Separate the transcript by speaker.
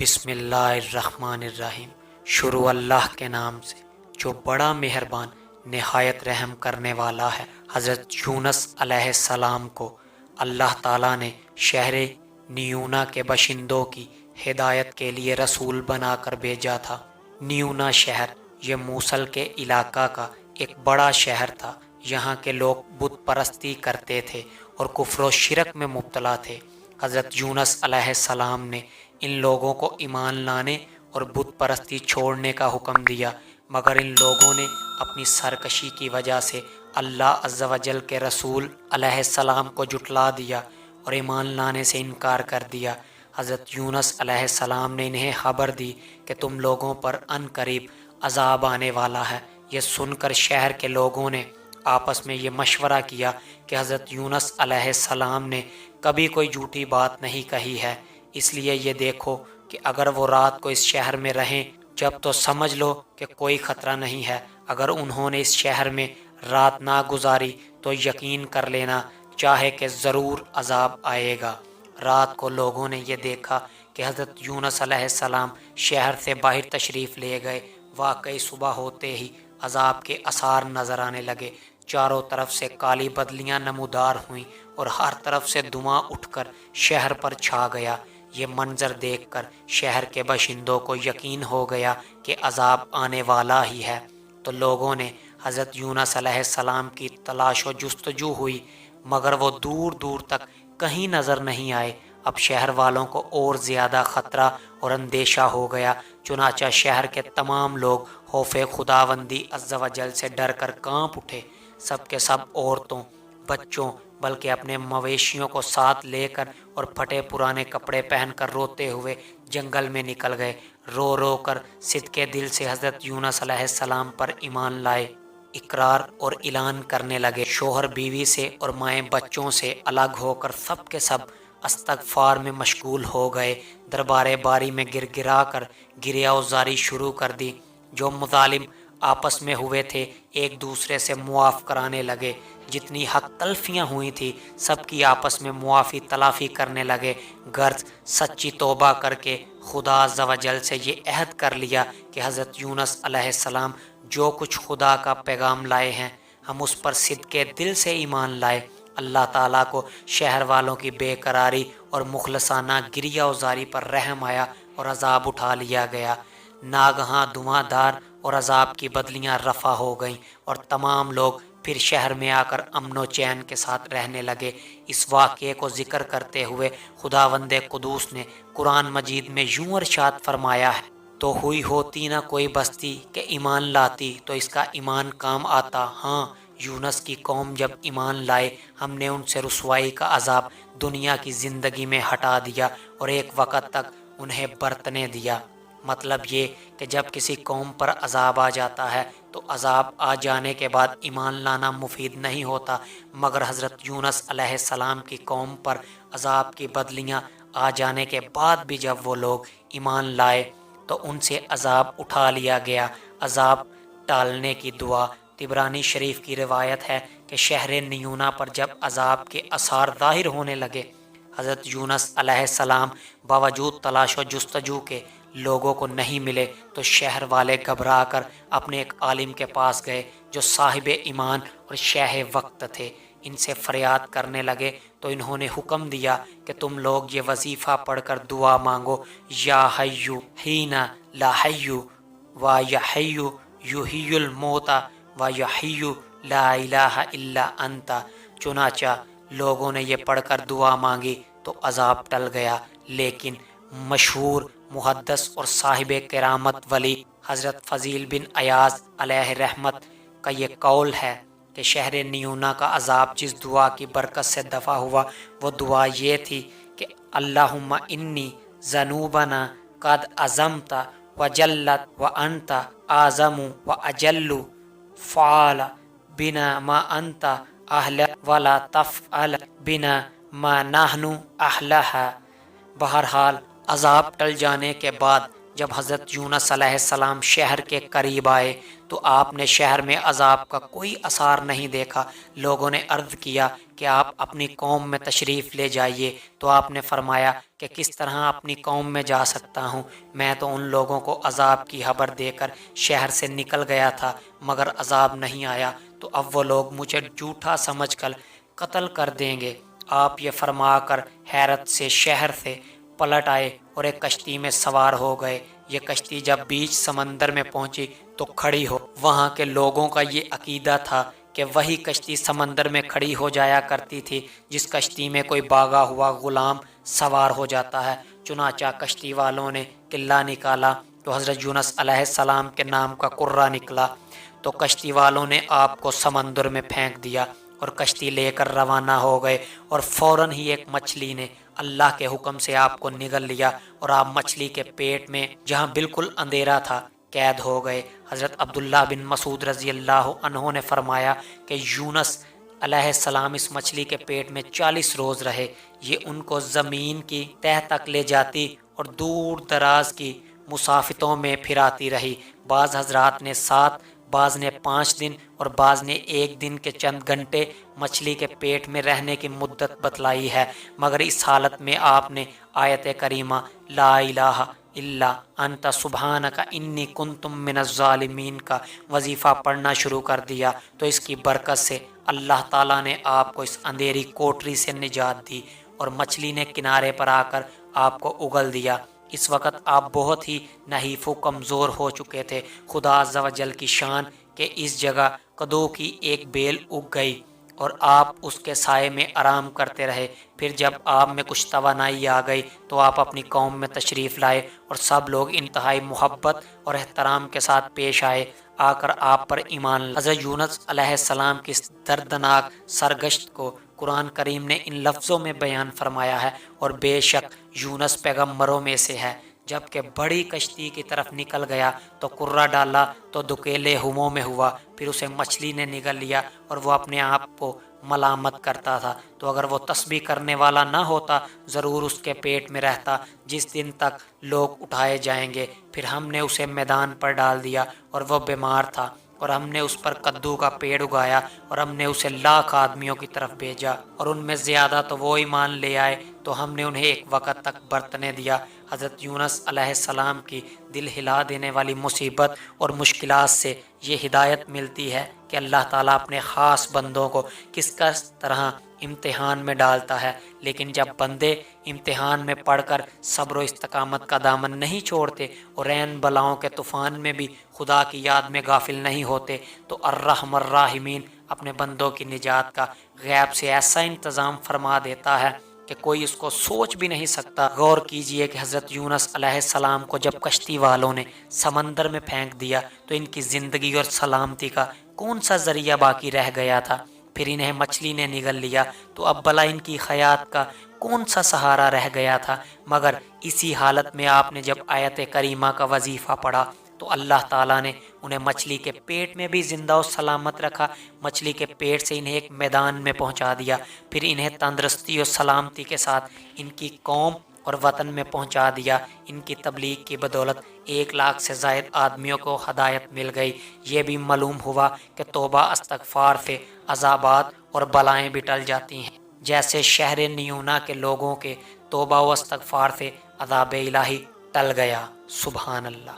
Speaker 1: بسم اللہ الرحمن الرحیم۔ شروع اللہ کے نام سے جو بڑا مہربان نہایت رحم کرنے والا ہے۔ حضرت یونس علیہ السلام کو اللہ تعالیٰ نے شہر نیونا کے باشندوں کی ہدایت کے لیے رسول بنا کر بھیجا تھا۔ نیونا شہر یہ موصل کے علاقہ کا ایک بڑا شہر تھا۔ یہاں کے لوگ بت پرستی کرتے تھے اور کفر و شرک میں مبتلا تھے۔ حضرت یونس علیہ السلام نے ان لوگوں کو ایمان لانے اور بت پرستی چھوڑنے کا حکم دیا، مگر ان لوگوں نے اپنی سرکشی کی وجہ سے اللہ عز و جل کے رسول علیہ السلام کو جھٹلا دیا اور ایمان لانے سے انکار کر دیا۔ حضرت یونس علیہ السلام نے انہیں خبر دی کہ تم لوگوں پر ان قریب عذاب آنے والا ہے۔ یہ سن کر شہر کے لوگوں نے آپس میں یہ مشورہ کیا کہ حضرت یونس علیہ السلام نے کبھی کوئی جھوٹی بات نہیں کہی ہے، اس لیے یہ دیکھو کہ اگر وہ رات کو اس شہر میں رہیں جب تو سمجھ لو کہ کوئی خطرہ نہیں ہے، اگر انہوں نے اس شہر میں رات نہ گزاری تو یقین کر لینا چاہے کہ ضرور عذاب آئے گا۔ رات کو لوگوں نے یہ دیکھا کہ حضرت یونس علیہ السلام شہر سے باہر تشریف لے گئے۔ واقعی صبح ہوتے ہی عذاب کے آثار نظر آنے لگے۔ چاروں طرف سے کالی بدلیاں نمودار ہوئیں اور ہر طرف سے دھواں اٹھ کر شہر پر چھا گیا۔ یہ منظر دیکھ کر شہر کے باشندوں کو یقین ہو گیا کہ عذاب آنے والا ہی ہے، تو لوگوں نے حضرت یونس علیہ السلام کی تلاش و جستجو ہوئی، مگر وہ دور دور تک کہیں نظر نہیں آئے۔ اب شہر والوں کو اور زیادہ خطرہ اور اندیشہ ہو گیا، چنانچہ شہر کے تمام لوگ خوف خداوندی عز و جل سے ڈر کر کانپ اٹھے۔ سب کے سب عورتوں، بچوں، بلکہ اپنے مویشیوں کو ساتھ لے کر اور پھٹے پرانے کپڑے پہن کر روتے ہوئے جنگل میں نکل گئے۔ رو رو کر صدقے دل سے حضرت یونس علیہ السلام پر ایمان لائے، اقرار اور اعلان کرنے لگے۔ شوہر بیوی سے اور مائیں بچوں سے الگ ہو کر سب کے سب استغفار میں مشغول ہو گئے۔ دربار باری میں گر گرا کر گریہ وزاری شروع کر دی۔ جو مظالم آپس میں ہوئے تھے ایک دوسرے سے معاف کرانے لگے۔ جتنی حق تلفیاں ہوئی تھی سب کی آپس میں معافی تلافی کرنے لگے، غرض سچی توبہ کر کے خدا عز و جل سے یہ عہد کر لیا کہ حضرت یونس علیہ السلام جو کچھ خدا کا پیغام لائے ہیں ہم اس پر صدقے دل سے ایمان لائے۔ اللہ تعالیٰ کو شہر والوں کی بے قراری اور مخلصانہ گریہ وزاری پر رحم آیا اور عذاب اٹھا لیا گیا۔ ناگہاں دھواں دار اور عذاب کی بدلیاں رفع ہو گئیں اور تمام لوگ پھر شہر میں آ کر امن و چین کے ساتھ رہنے لگے۔ اس واقعے کو ذکر کرتے ہوئے خداوند قدوس نے قرآن مجید میں یوں ارشاد فرمایا ہے، تو ہوئی ہوتی نہ کوئی بستی کہ ایمان لاتی تو اس کا ایمان کام آتا۔ ہاں، یونس کی قوم جب ایمان لائے ہم نے ان سے رسوائی کا عذاب دنیا کی زندگی میں ہٹا دیا اور ایک وقت تک انہیں برتنے دیا۔ مطلب یہ کہ جب کسی قوم پر عذاب آ جاتا ہے تو عذاب آ جانے کے بعد ایمان لانا مفید نہیں ہوتا، مگر حضرت یونس علیہ السلام کی قوم پر عذاب کی بدلیاں آ جانے کے بعد بھی جب وہ لوگ ایمان لائے تو ان سے عذاب اٹھا لیا گیا۔ عذاب ٹالنے کی دعا۔ طبرانی شریف کی روایت ہے کہ شہر نیونا پر جب عذاب کے آثار ظاہر ہونے لگے، حضرت یونس علیہ السلام باوجود تلاش و جستجو کے لوگوں کو نہیں ملے تو شہر والے گھبرا کر اپنے ایک عالم کے پاس گئے جو صاحب ایمان اور شیخ وقت تھے۔ ان سے فریاد کرنے لگے تو انہوں نے حکم دیا کہ تم لوگ یہ وظیفہ پڑھ کر دعا مانگو، یا حیو حینا لا حیو و یا حیو یحیی الموتا و یا حیو لا الہ الا انت۔ چنانچہ لوگوں نے یہ پڑھ کر دعا مانگی تو عذاب ٹل گیا، لیکن مشہور محدث اور صاحب کرامت ولی حضرت فضیل بن ایاز علیہ رحمت کا یہ قول ہے کہ شہر نیونا کا عذاب جس دعا کی برکت سے دفع ہوا وہ دعا یہ تھی کہ اللہم انی ذنوبنا قد عظمت وجلت وانت اعظم واجل فعل بنا ما انت اہل ولا تفعل بنا ما نحن اہلہ۔ بہرحال عذاب ٹل جانے کے بعد جب حضرت یونس علیہ السلام شہر کے قریب آئے تو آپ نے شہر میں عذاب کا کوئی اثار نہیں دیکھا۔ لوگوں نے عرض کیا کہ آپ اپنی قوم میں تشریف لے جائیے، تو آپ نے فرمایا کہ کس طرح اپنی قوم میں جا سکتا ہوں؟ میں تو ان لوگوں کو عذاب کی خبر دے کر شہر سے نکل گیا تھا، مگر عذاب نہیں آیا، تو اب وہ لوگ مجھے جھوٹا سمجھ کر قتل کر دیں گے۔ آپ یہ فرما کر حیرت سے شہر سے پلٹ آئے اور ایک کشتی میں سوار ہو گئے۔ یہ کشتی جب بیچ سمندر میں پہنچی تو کھڑی ہو۔ وہاں کے لوگوں کا یہ عقیدہ تھا کہ وہی کشتی سمندر میں کھڑی ہو جایا کرتی تھی جس کشتی میں کوئی باغا ہوا غلام سوار ہو جاتا ہے۔ چنانچہ کشتی والوں نے قلعہ نکالا تو حضرت یونس علیہ السلام کے نام کا قرہ نکلا، تو کشتی والوں نے آپ کو سمندر میں پھینک دیا اور کشتی لے کر روانہ ہو گئے، اور فوراً ہی ایک مچھلی نے اللہ کے حکم سے آپ کو نگل لیا اور آپ مچھلی کے پیٹ میں، جہاں بالکل اندھیرا تھا، قید ہو گئے۔ حضرت عبداللہ بن مسعود رضی اللہ عنہ نے فرمایا کہ یونس علیہ السلام اس مچھلی کے پیٹ میں 40 روز رہے۔ یہ ان کو زمین کی تہ تک لے جاتی اور دور دراز کی مسافتوں میں پھراتی رہی۔ بعض حضرات نے 7، بعض نے 5 دن اور بعض نے 1 دن کے چند گھنٹے مچھلی کے پیٹ میں رہنے کی مدت بتلائی ہے، مگر اس حالت میں آپ نے آیت کریمہ لا الہ الا انت سبحانک انی کنت من الظالمین کا وظیفہ پڑھنا شروع کر دیا، تو اس کی برکت سے اللہ تعالیٰ نے آپ کو اس اندھیری کوٹری سے نجات دی اور مچھلی نے کنارے پر آ کر آپ کو اگل دیا۔ اس وقت آپ بہت ہی نحیف و کمزور ہو چکے تھے۔ خدا عز و جل کی شان کہ اس جگہ کدو کی ایک بیل اگ گئی اور آپ اس کے سائے میں آرام کرتے رہے۔ پھر جب آپ میں کچھ توانائی آ گئی تو آپ اپنی قوم میں تشریف لائے اور سب لوگ انتہائی محبت اور احترام کے ساتھ پیش آئے، آ کر آپ پر ایمان لائے۔ حضرت یونس علیہ السلام کی اس دردناک سرگشت کو قرآن کریم نے ان لفظوں میں بیان فرمایا ہے، اور بے شک یونس پیغمبروں میں سے ہے، جبکہ بڑی کشتی کی طرف نکل گیا تو قرہ ڈالا تو دکیلے ہموں میں ہوا، پھر اسے مچھلی نے نگل لیا اور وہ اپنے آپ کو ملامت کرتا تھا، تو اگر وہ تسبیح کرنے والا نہ ہوتا ضرور اس کے پیٹ میں رہتا جس دن تک لوگ اٹھائے جائیں گے۔ پھر ہم نے اسے میدان پر ڈال دیا اور وہ بیمار تھا، اور ہم نے اس پر کدو کا پیڑ اگایا اور ہم نے اسے لاکھ آدمیوں کی طرف بھیجا، اور ان میں زیادہ تو وہ ایمان لے آئے تو ہم نے انہیں ایک وقت تک برتنے دیا۔ حضرت یونس علیہ السلام کی دل ہلا دینے والی مصیبت اور مشکلات سے یہ ہدایت ملتی ہے کہ اللہ تعالیٰ اپنے خاص بندوں کو کس طرح امتحان میں ڈالتا ہے، لیکن جب بندے امتحان میں پڑھ کر صبر و استقامت کا دامن نہیں چھوڑتے اور عین بلاؤں کے طوفان میں بھی خدا کی یاد میں غافل نہیں ہوتے، تو الرحم الراحمین اپنے بندوں کی نجات کا غیب سے ایسا انتظام فرما دیتا ہے کہ کوئی اس کو سوچ بھی نہیں سکتا۔ غور کیجئے کہ حضرت یونس علیہ السلام کو جب کشتی والوں نے سمندر میں پھینک دیا تو ان کی زندگی اور سلامتی کا کون سا ذریعہ باقی رہ گیا تھا؟ پھر انہیں مچھلی نے نگل لیا تو اب بھلا ان کی حیات کا کون سا سہارا رہ گیا تھا؟ مگر اسی حالت میں آپ نے جب آیت کریمہ کا وظیفہ پڑھا تو اللہ تعالیٰ نے انہیں مچھلی کے پیٹ میں بھی زندہ و سلامت رکھا، مچھلی کے پیٹ سے انہیں ایک میدان میں پہنچا دیا، پھر انہیں تندرستی و سلامتی کے ساتھ ان کی قوم اور وطن میں پہنچا دیا۔ ان کی تبلیغ کی بدولت 1,00,000 سے زائد آدمیوں کو ہدایت مل گئی۔ یہ بھی معلوم ہوا کہ توبہ استغفار سے عذابات اور بلائیں بھی ٹل جاتی ہیں، جیسے شہر نیونا کے لوگوں کے توبہ و استغفار سے عذاب الہی ٹل گیا۔ سبحان اللہ۔